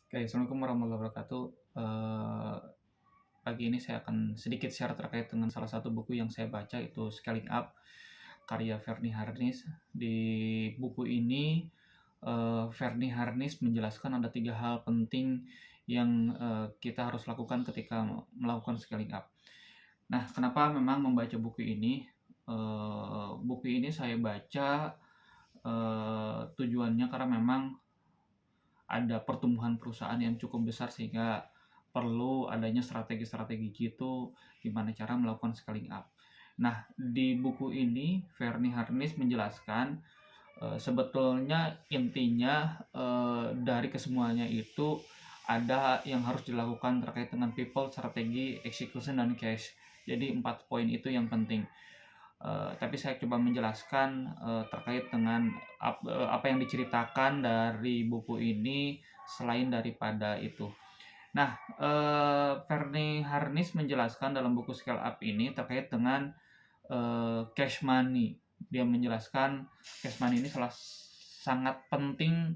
Oke, Assalamualaikum warahmatullahi wabarakatuh. Pagi ini saya akan sedikit share terkait dengan salah satu buku yang saya baca, itu Scaling Up, karya Verne Harnish. Di buku ini, Verne Harnish menjelaskan ada 3 hal penting yang, kita harus lakukan ketika melakukan scaling up. Nah, kenapa memang membaca buku ini? Buku ini saya baca, tujuannya karena memang ada pertumbuhan perusahaan yang cukup besar sehingga perlu adanya strategi-strategi gitu gimana cara melakukan scaling up. Nah, di buku ini Verne Harnish menjelaskan, sebetulnya intinya, dari kesemuanya itu ada yang harus dilakukan terkait dengan people, strategi, execution, dan cash. Jadi 4 poin itu yang penting. Tapi saya coba menjelaskan, terkait dengan apa yang diceritakan dari buku ini selain daripada itu. Nah, Verne Harnish menjelaskan dalam buku Scale Up ini terkait dengan, cash money. Dia menjelaskan cash money ini sangat penting,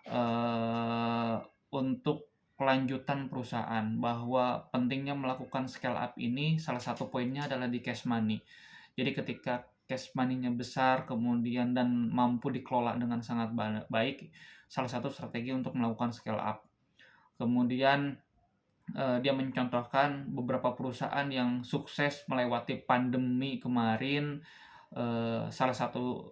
eee, untuk kelanjutan perusahaan, bahwa pentingnya melakukan scale up ini salah satu poinnya adalah di cash money. Jadi ketika cash money-nya besar, kemudian dan mampu dikelola dengan sangat baik, salah satu strategi untuk melakukan scale up. Kemudian, dia mencontohkan beberapa perusahaan yang sukses melewati pandemi kemarin, salah satu,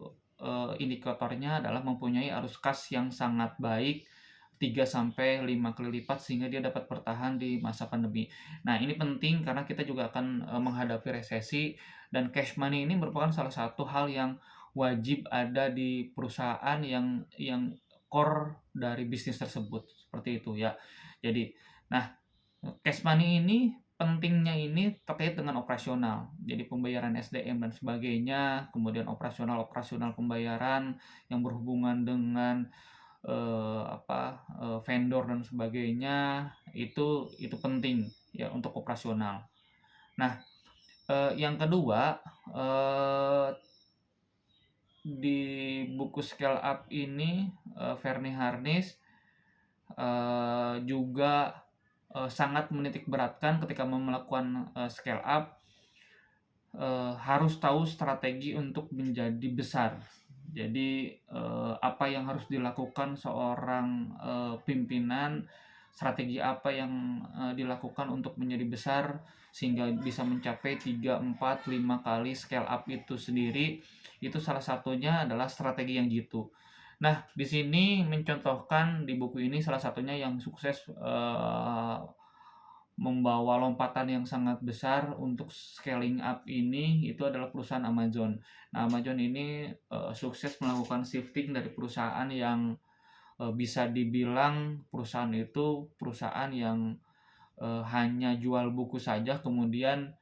indikatornya adalah mempunyai arus kas yang sangat baik, 3 sampai 5 kali lipat sehingga dia dapat bertahan di masa pandemi. Nah, ini penting karena kita juga akan, menghadapi resesi, dan cash money ini merupakan salah satu hal yang wajib ada di perusahaan yang core dari bisnis tersebut, seperti itu ya. Jadi, nah, cash money ini pentingnya ini terkait dengan operasional. Jadi pembayaran SDM dan sebagainya, kemudian operasional pembayaran yang berhubungan dengan, vendor dan sebagainya, itu penting ya untuk operasional. Nah, yang kedua, eee, di buku Scale Up ini, Verne Harnish, juga, sangat menitikberatkan ketika mau melakukan, scale up, harus tahu strategi untuk menjadi besar. Jadi, apa yang harus dilakukan seorang, pimpinan, strategi apa yang, dilakukan untuk menjadi besar sehingga bisa mencapai 3 4 5 kali scale up itu sendiri, itu salah satunya adalah strategi yang jitu. Nah, di sini mencontohkan di buku ini salah satunya yang sukses, membawa lompatan yang sangat besar untuk scaling up ini, itu adalah perusahaan Amazon. Nah, Amazon ini, sukses melakukan shifting dari perusahaan yang, bisa dibilang perusahaan itu perusahaan yang, hanya jual buku saja, kemudian,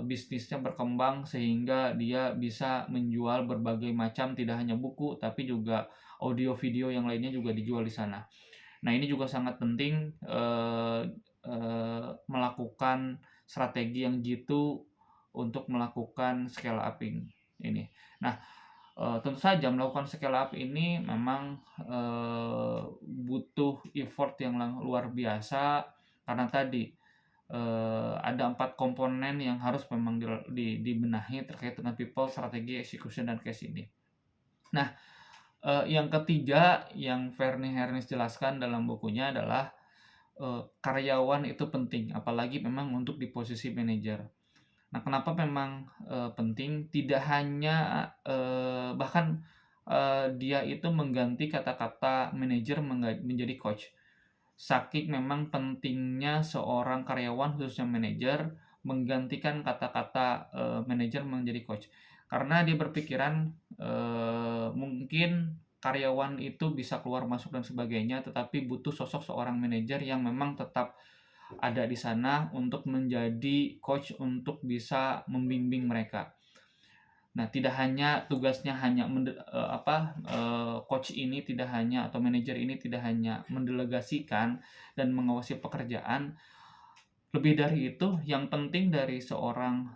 bisnisnya berkembang sehingga dia bisa menjual berbagai macam, tidak hanya buku, tapi juga audio video yang lainnya juga dijual di sana. Nah, ini juga sangat penting, melakukan strategi yang jitu untuk melakukan scale upping ini. Nah, tentu saja melakukan scale up ini memang, butuh effort yang luar biasa karena tadi, ada 4 komponen yang harus memang dibenahi terkait dengan people, strategi, execution, dan cash ini. Nah, yang ketiga yang Verne Harnish jelaskan dalam bukunya adalah, karyawan itu penting, apalagi memang untuk di posisi manajer. Nah, kenapa memang, penting? Tidak hanya, bahkan, dia itu mengganti kata-kata manajer menjadi coach. Saking memang pentingnya seorang karyawan, khususnya manajer, menggantikan kata-kata, manajer menjadi coach. Karena dia berpikiran, mungkin karyawan itu bisa keluar masuk dan sebagainya, tetapi butuh sosok seorang manajer yang memang tetap ada di sana untuk menjadi coach untuk bisa membimbing mereka. Nah, tidak hanya tugasnya hanya coach ini tidak hanya atau manajer ini tidak hanya mendelegasikan dan mengawasi pekerjaan, lebih dari itu yang penting dari seorang,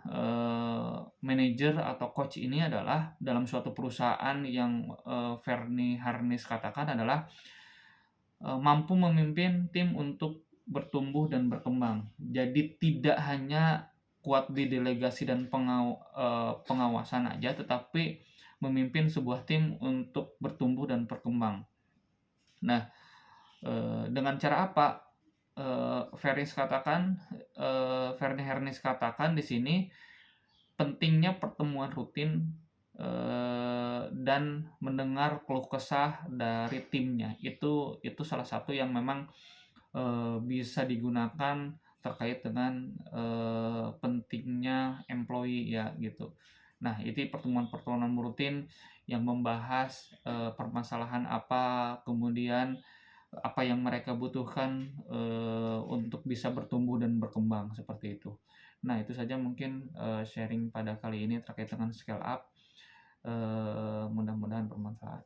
manajer atau coach ini adalah dalam suatu perusahaan yang, Verne Harnish katakan adalah mampu memimpin tim untuk bertumbuh dan berkembang. Jadi tidak hanya kuat di delegasi dan pengawasan aja, tetapi memimpin sebuah tim untuk bertumbuh dan berkembang. Nah, dengan cara apa? Verne Harnish katakan di sini pentingnya pertemuan rutin dan mendengar keluh kesah dari timnya. Itu salah satu yang memang bisa digunakan terkait dengan pentingnya employee ya gitu. Nah, itu pertemuan-pertemuan rutin yang membahas permasalahan apa, kemudian apa yang mereka butuhkan untuk bisa bertumbuh dan berkembang seperti itu. Nah, itu saja mungkin sharing pada kali ini terkait dengan scale up. Mudah-mudahan bermanfaat.